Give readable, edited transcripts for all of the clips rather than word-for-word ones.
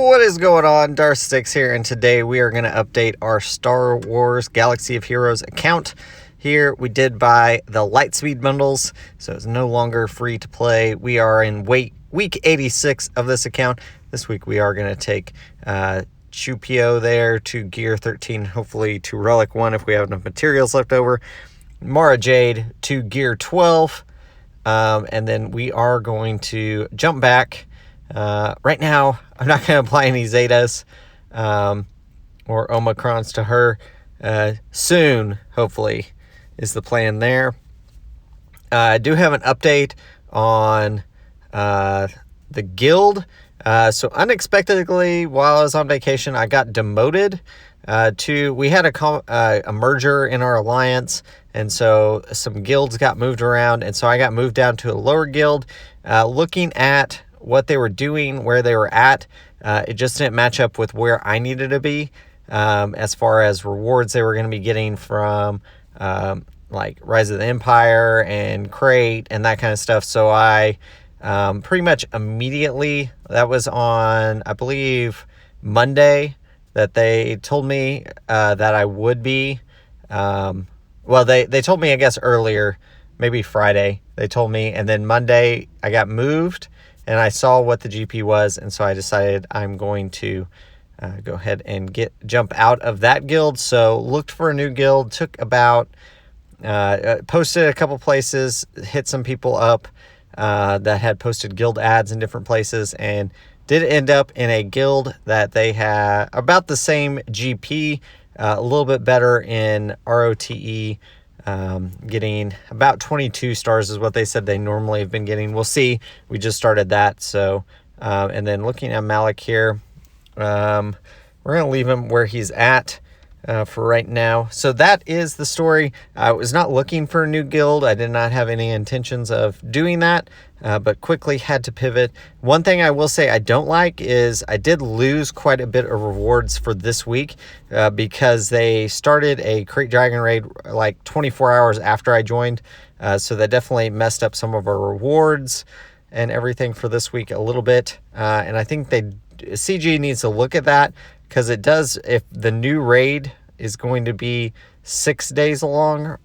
What is going on? Darth Stix here, and today we are going to update our Star Wars Galaxy of Heroes account. Here we did buy the Lightspeed bundles, so it's no longer free to play. We are in week 86 of this account. This week we are going to take Threepio there to Gear 13, hopefully to Relic 1 if we have enough materials left over. Mara Jade to Gear 12, and then we are going to jump back. Right now, I'm not going to apply any Zetas or Omicrons to her. Soon, hopefully, is the plan there. I do have an update on the guild. So unexpectedly, while I was on vacation, I got demoted we had a merger in our alliance, and so some guilds got moved around, and so I got moved down to a lower guild. Looking at what they were doing, where they were at, it just didn't match up with where I needed to be as far as rewards they were going to be getting from like Rise of the Empire and Crate and that kind of stuff. So I pretty much immediately, that was on, I believe, Monday, that they told me that I would be, well, they told me, I guess, earlier, maybe Friday, they told me, and then Monday I got moved, and I saw what the GP was, and so I decided I'm going to go ahead and jump out of that guild. So looked for a new guild, took about, posted a couple places, hit some people up that had posted guild ads in different places, and did end up in a guild that they had about the same GP, a little bit better in ROTE, getting about 22 stars is what they said they normally have been getting. We'll see. We just started that. So, and then looking at Malik here, we're going to leave him where he's at for right now. So that is the story. I was not looking for a new guild. I did not have any intentions of doing that, but quickly had to pivot. One thing I will say I don't like is I did lose quite a bit of rewards for this week because they started a Crate Dragon raid like 24 hours after I joined. So that definitely messed up some of our rewards and everything for this week a little bit. And I think CG needs to look at that, because it does, if the new raid is going to be 6 days long,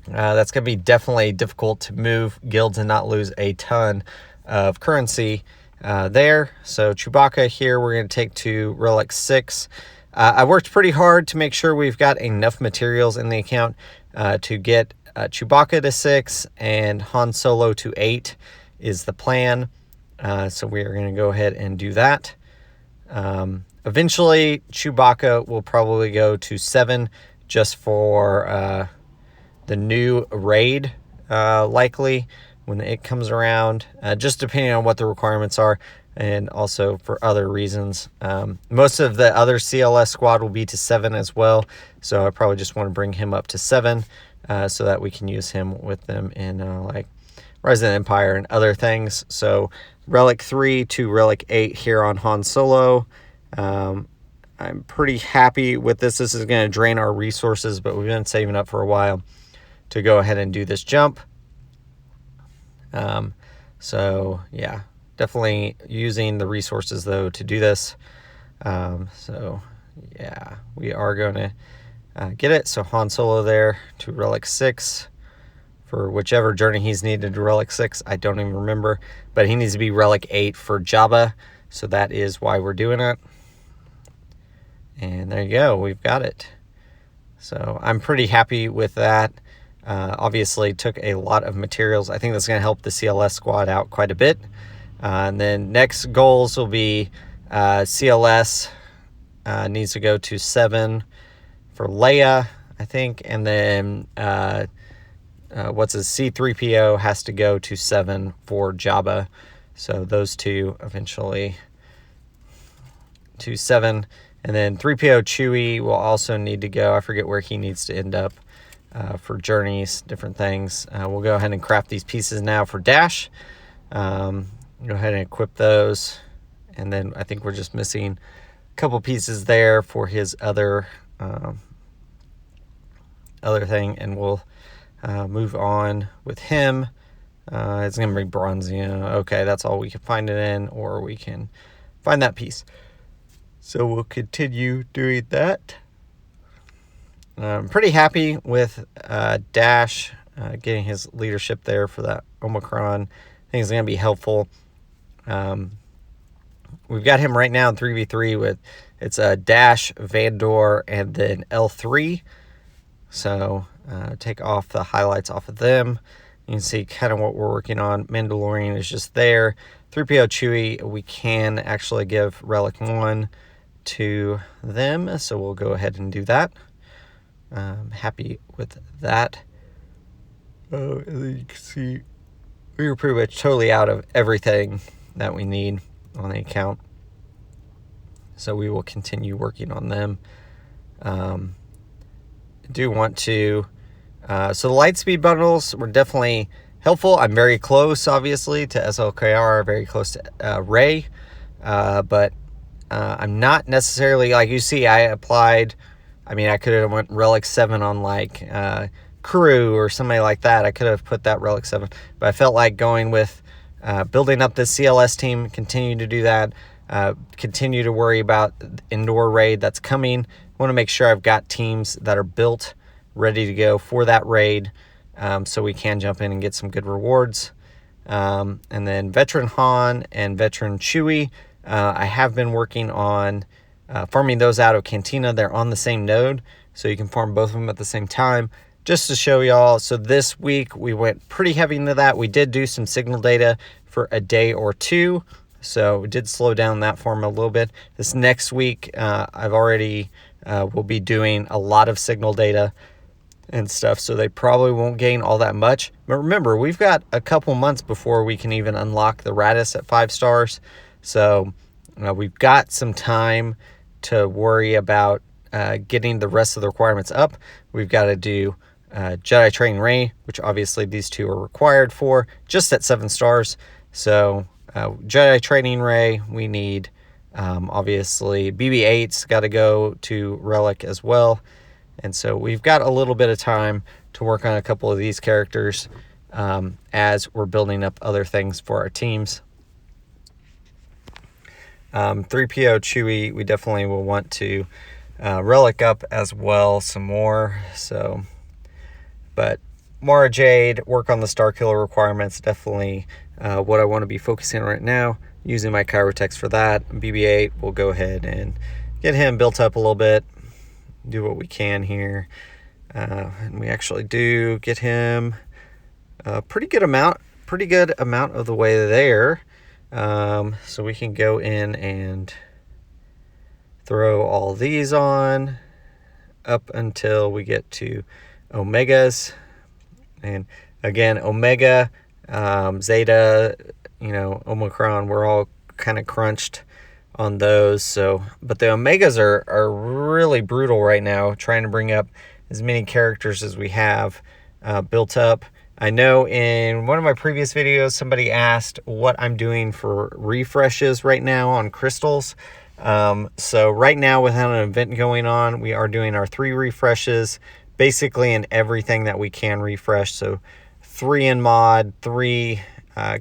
that's going to be definitely difficult to move guilds and not lose a ton of currency there. So Chewbacca here, we're going to take to Relic 6. I worked pretty hard to make sure we've got enough materials in the account to get Chewbacca to 6 and Han Solo to 8 is the plan. So we are going to go ahead and do that. Eventually, Chewbacca will probably go to 7 just for the new raid, likely, when it comes around, just depending on what the requirements are, and also for other reasons. Most of the other CLS squad will be to 7 as well, so I probably just want to bring him up to 7 so that we can use him with them in like Rise of the Empire and other things. So Relic 3 to Relic 8 here on Han Solo. I'm pretty happy with this. This is going to drain our resources, but we've been saving up for a while to go ahead and do this jump. So yeah, definitely using the resources though to do this. So yeah, we are going to get it. So Han Solo there to Relic 6 for whichever journey he's needed to Relic 6. I don't even remember, but he needs to be Relic 8 for Jabba. So that is why we're doing it. And there you go, we've got it. So I'm pretty happy with that. Obviously took a lot of materials. I think that's going to help the CLS squad out quite a bit. And then next goals will be CLS needs to go to 7 for Leia, I think. And then C-3PO has to go to 7 for Jabba. So those two eventually to 7. And then Threepio Chewie will also need to go. I forget where he needs to end up for journeys, different things. We'll go ahead and craft these pieces now for Dash. Go ahead and equip those. And then I think we're just missing a couple pieces there for his other thing. And we'll move on with him. It's going to be Bronzino. Okay, that's all we can find it in, or we can find that piece. So we'll continue doing that. I'm pretty happy with Dash getting his leadership there for that Omicron. I think it's going to be helpful. We've got him right now in 3v3 with it's Dash, Vandor, and then L3. So take off the highlights off of them. You can see kind of what we're working on. Mandalorian is just there. Threepio Chewie, we can actually give Relic 1 to them. So we'll go ahead and do that. Happy with that. And then you can see we were pretty much totally out of everything that we need on the account. So we will continue working on them. Do want to... so the Lightspeed bundles were definitely helpful. I'm very close, obviously, to SLKR, very close to Ray. But I'm not necessarily... Like you see, I applied... I mean, I could have went Relic 7 on, like, Crew or somebody like that. I could have put that Relic 7. But I felt like going with building up this CLS team, continue to do that, continue to worry about indoor raid that's coming. I want to make sure I've got teams that are built, ready to go for that raid, so we can jump in and get some good rewards. And then Veteran Han and Veteran Chewie, I have been working on farming those out of Cantina. They're on the same node, so you can farm both of them at the same time. Just to show y'all, so this week we went pretty heavy into that. We did do some signal data for a day or two, so we did slow down that farm a little bit. This next week, I've already will be doing a lot of signal data and stuff, so they probably won't gain all that much. But remember, we've got a couple months before we can even unlock the Radis at 5 stars, so we've got some time to worry about getting the rest of the requirements up. We've got to do Jedi Training Ray, which obviously these two are required for, just at 7 stars. So Jedi Training Ray, we need obviously BB-8's got to go to Relic as well. And so we've got a little bit of time to work on a couple of these characters as we're building up other things for our teams. 3PO Chewie, we definitely will want to Relic up as well some more. So, but Mara Jade, work on the Star Killer requirements, definitely what I want to be focusing on right now. Using my Chirotex for that. BB-8, we'll go ahead and get him built up a little bit. Do what we can here. And we actually do get him a pretty good amount of the way there. So we can go in and throw all these on up until we get to Omegas. And again, Omega, Zeta, Omicron, we're all kind of crunched on those. So, but the Omegas are really brutal right now, trying to bring up as many characters as we have built up. I know in one of my previous videos, somebody asked what I'm doing for refreshes right now on crystals. So right now, without an event going on, we are doing our 3 refreshes, basically in everything that we can refresh. So 3 in mod, 3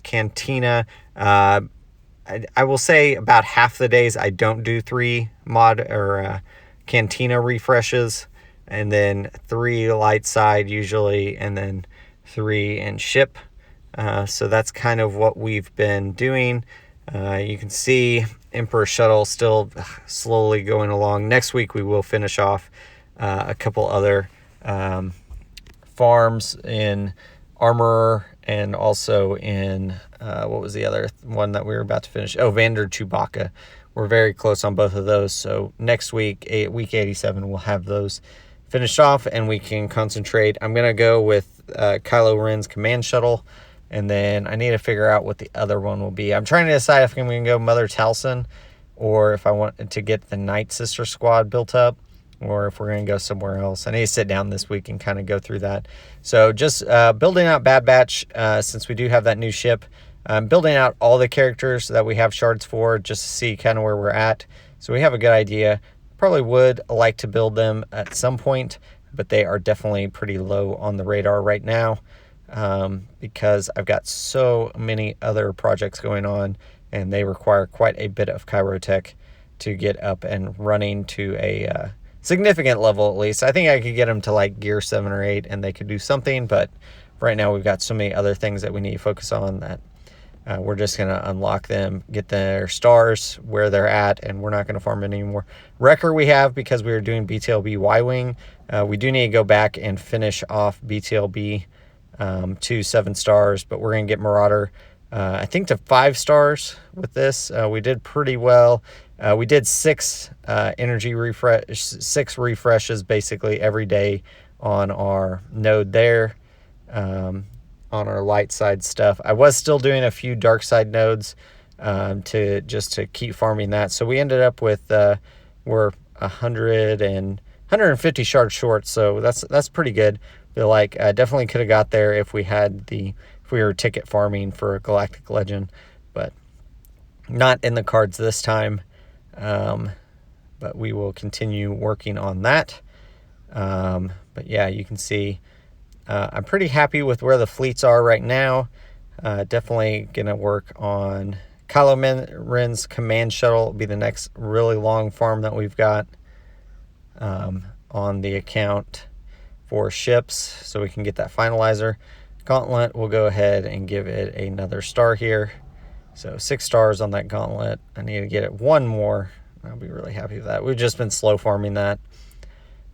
Cantina. I will say about half the days I don't do 3 mod or Cantina refreshes, and then 3 light side usually, and then 3 in ship. So that's kind of what we've been doing. You can see Emperor Shuttle still slowly going along. Next week we will finish off a couple other farms in Armorer, and also in what was the other one that we were about to finish? Oh, Vander Chewbacca. We're very close on both of those. So next week, week 87, we'll have those finished off, and we can concentrate. I'm going to go with Kylo Ren's command shuttle, and then I need to figure out what the other one will be. I'm trying to decide if I'm going to go Mother Talson, or if I want to get the Night Sister squad built up, or if we're going to go somewhere else. I need to sit down this week and kind of go through that. So just building out Bad Batch, since we do have that new ship. Building out all the characters that we have shards for, just to see kind of where we're at. So we have a good idea. Probably would like to build them at some point, but they are definitely pretty low on the radar right now, because I've got so many other projects going on and they require quite a bit of chirotech to get up and running to a significant level, at least. I think I could get them to like gear 7 or 8 and they could do something, but right now we've got so many other things that we need to focus on that we're just going to unlock them, get their stars where they're at, and we're not going to farm any more Wrecker we have because we were doing BTLB Y-Wing. We do need to go back and finish off BTLB to 7 stars, but we're going to get Marauder, I think, to 5 stars with this. We did pretty well. We did 6 refreshes basically every day on our node there. On our light side stuff. I was still doing a few dark side nodes to keep farming that. So we ended up with we're 150 shards short. So that's pretty good. Feel like definitely could have got there if we were ticket farming for a Galactic Legend, but not in the cards this time. But we will continue working on that. But yeah, you can see. I'm pretty happy with where the fleets are right now. Definitely going to work on Kylo Ren's command shuttle. Will be the next really long farm that we've got on the account for ships, so we can get that finalizer. Gauntlet, we'll go ahead and give it another star here. So 6 stars on that gauntlet. I need to get it 1 more. I'll be really happy with that. We've just been slow farming that.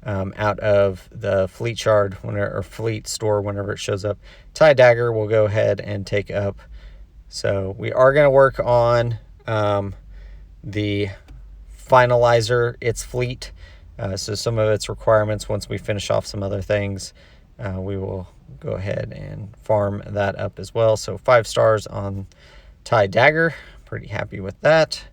Out of the fleet shard or fleet store whenever it shows up. TIE Dagger will go ahead and take up. So we are going to work on the finalizer, its fleet. So some of its requirements, once we finish off some other things, we will go ahead and farm that up as well. So 5 stars on TIE Dagger. Pretty happy with that.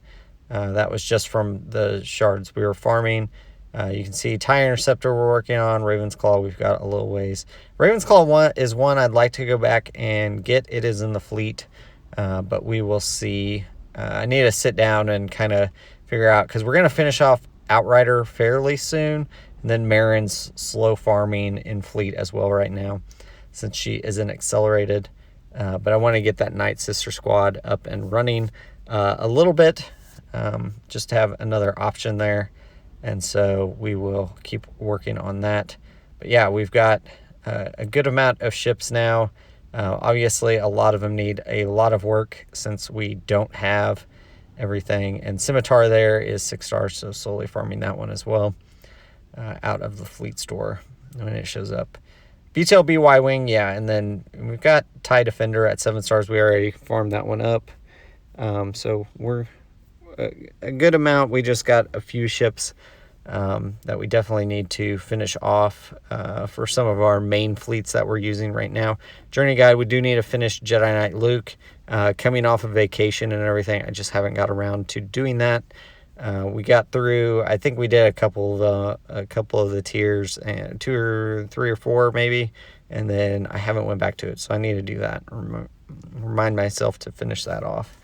That was just from the shards we were farming. You can see TIE Interceptor we're working on. Raven's Claw, we've got a little ways. Raven's Claw is one I'd like to go back and get. It is in the fleet, but we will see. I need to sit down and kind of figure out, because we're going to finish off Outrider fairly soon, and then Marin's slow farming in fleet as well right now, since she isn't accelerated. But I want to get that Night Sister Squad up and running a little bit, just to have another option there. And so we will keep working on that. But yeah, we've got a good amount of ships now. Obviously, a lot of them need a lot of work since we don't have everything. And Scimitar there is 6 stars, so slowly farming that one as well out of the fleet store when it shows up. BTLB Y-Wing, yeah, and then we've got TIE Defender at 7 stars. We already farmed that one up. So we're a good amount. We just got a few ships that we definitely need to finish off for some of our main fleets that we're using right now. Journey Guide, we do need to finish Jedi Knight Luke. Coming off of vacation and everything, I just haven't got around to doing that. We got through, I think we did a couple of the tiers, and 2 or 3 or 4 maybe, and then I haven't went back to it, so I need to do that. Remind myself to finish that off.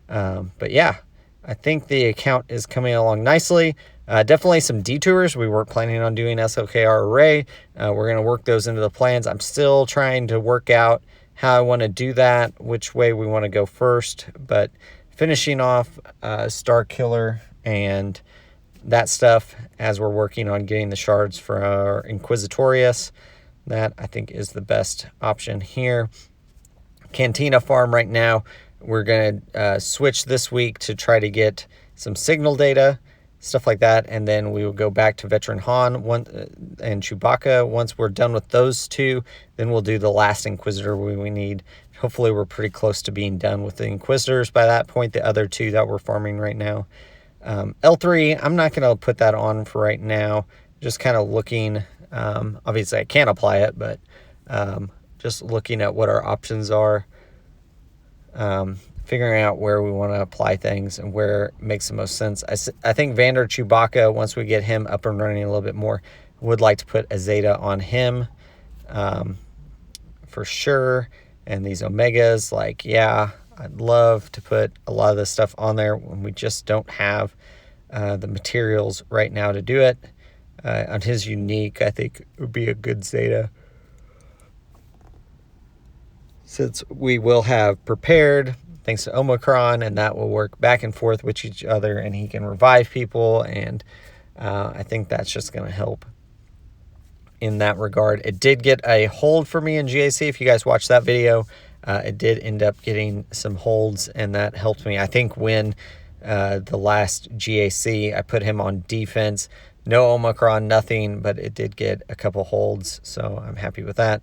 But yeah, I think the account is coming along nicely. Definitely some detours. We weren't planning on doing SLKR array. We're going to work those into the plans. I'm still trying to work out how I want to do that, which way we want to go first. But finishing off Star Killer and that stuff as we're working on getting the shards for our Inquisitorius, that I think is the best option here. Cantina farm right now. We're going to switch this week to try to get some signal data, stuff like that, and then we will go back to Veteran Han and Chewbacca. Once we're done with those 2, then we'll do the last Inquisitor we need. Hopefully we're pretty close to being done with the Inquisitors by that point, the other 2 that we're farming right now. L3, I'm not going to put that on for right now. Just kind of looking. Obviously I can't apply it, but just looking at what our options are. Figuring out where we want to apply things and where it makes the most sense. I think Vander Chewbacca, once we get him up and running a little bit more, would like to put a Zeta on him for sure. And these Omegas, like, yeah, I'd love to put a lot of this stuff on there when we just don't have the materials right now to do it. On his unique, I think it would be a good Zeta, since we will have prepared thanks to Omicron, and that will work back and forth with each other, and he can revive people, and I think that's just going to help in that regard. It did get a hold for me in GAC. If you guys watched that video, it did end up getting some holds, and that helped me. I think when the last GAC, I put him on defense. No Omicron, nothing, but it did get a couple holds, so I'm happy with that.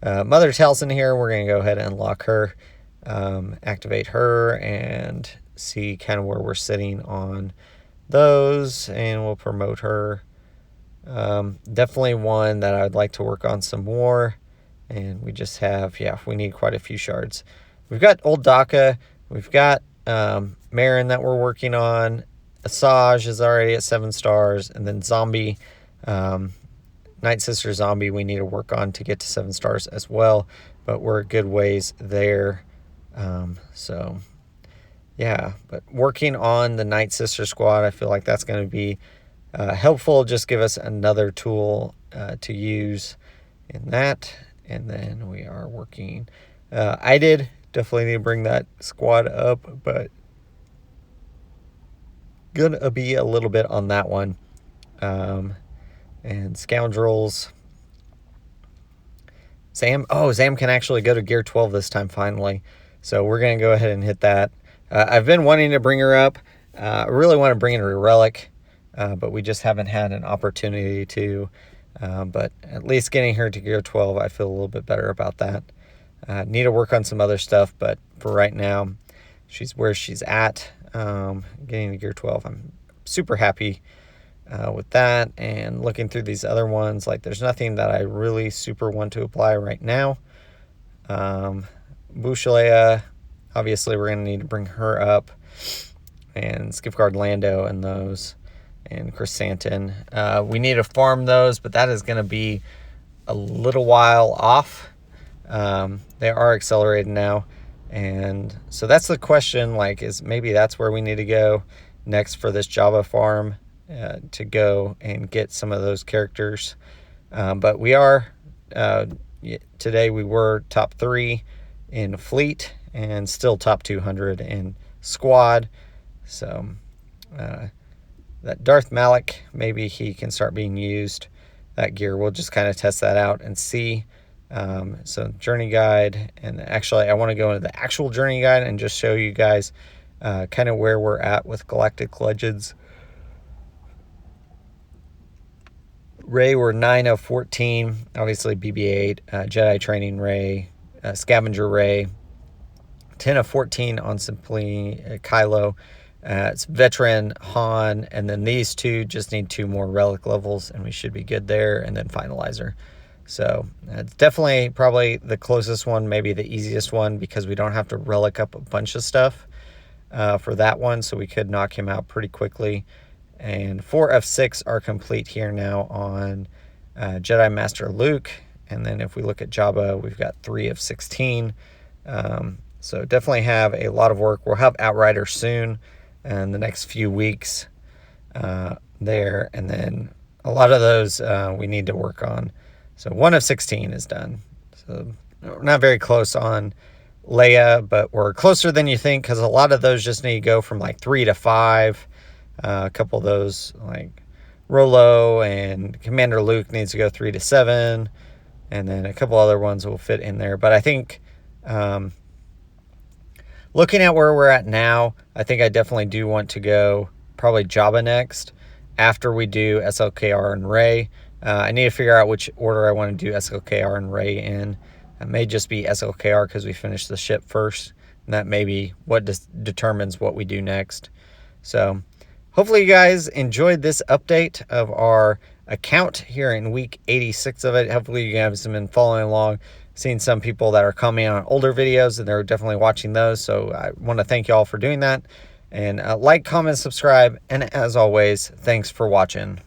Mother Tal's in here. We're going to go ahead and unlock her, activate her, and see kind of where we're sitting on those, and we'll promote her. Definitely one that I'd like to work on some more, and we just have, we need quite a few shards. We've got Old Daka, we've got Marin that we're working on. Asajj is already at 7 stars, and then Zombie, Night Sister Zombie, we need to work on to get to 7 stars as well, but we're a good ways there. So yeah, but working on the Night Sister squad, I feel like that's going to be helpful. Just give us another tool to use in that. And then we are working. I did definitely need to bring that squad up, but gonna be a little bit on that one. And Scoundrels. Zam can actually go to gear 12 this time finally. So we're going to go ahead and hit that. I've been wanting to bring her up. I really want to bring in a Relic, but we just haven't had an opportunity to. But at least getting her to gear 12, I feel a little bit better about that. Need to work on some other stuff, but for right now, she's where she's at. Getting to gear 12, I'm super happy with that. And looking through these other ones, like there's nothing that I really super want to apply right now. Bushalea, obviously we're going to need to bring her up, and Skipguard Lando and those, and Chrysanthemum. We need to farm those, but that is going to be a little while off. They are accelerated now, and so that's the question, like, is maybe that's where we need to go next for this Jabba farm, to go and get some of those characters. But we are, today we were top 3 in fleet and still top 200 in squad. So that Darth Malik, maybe he can start being used, that gear. We'll just kind of test that out and see. So journey guide, and actually I want to go into the actual journey guide and just show you guys kind of where we're at with Galactic Legends. Rey, we're 9 of 14, obviously BB-8, Jedi Training Rey, Scavenger Rey, 10 of 14 on simply Kylo. It's Veteran Han, and then these two just need 2 more Relic levels, and we should be good there, and then Finalizer. So it's definitely probably the closest one, maybe the easiest one, because we don't have to Relic up a bunch of stuff for that one, so we could knock him out pretty quickly. And 4 of 6 are complete here now on Jedi Master Luke. And then if we look at Jabba, we've got 3 of 16. So definitely have a lot of work. We'll have Outrider soon in the next few weeks there. And then a lot of those we need to work on. So 1 of 16 is done. So we're not very close on Leia, but we're closer than you think, because a lot of those just need to go from like 3 to 5. A couple of those, like Rolo and Commander Luke, needs to go 3 to 7, and then a couple other ones will fit in there. But I think looking at where we're at now, I think I definitely do want to go probably Jabba next after we do SLKR and Rey. I need to figure out which order I want to do SLKR and Rey in. It may just be SLKR because we finished the ship first, and that may be what determines what we do next. So hopefully you guys enjoyed this update of our account here in week 86 of it. Hopefully you guys have been following along, seeing some people that are commenting on older videos, and they're definitely watching those. So I want to thank you all for doing that. And like, comment, subscribe. And as always, thanks for watching.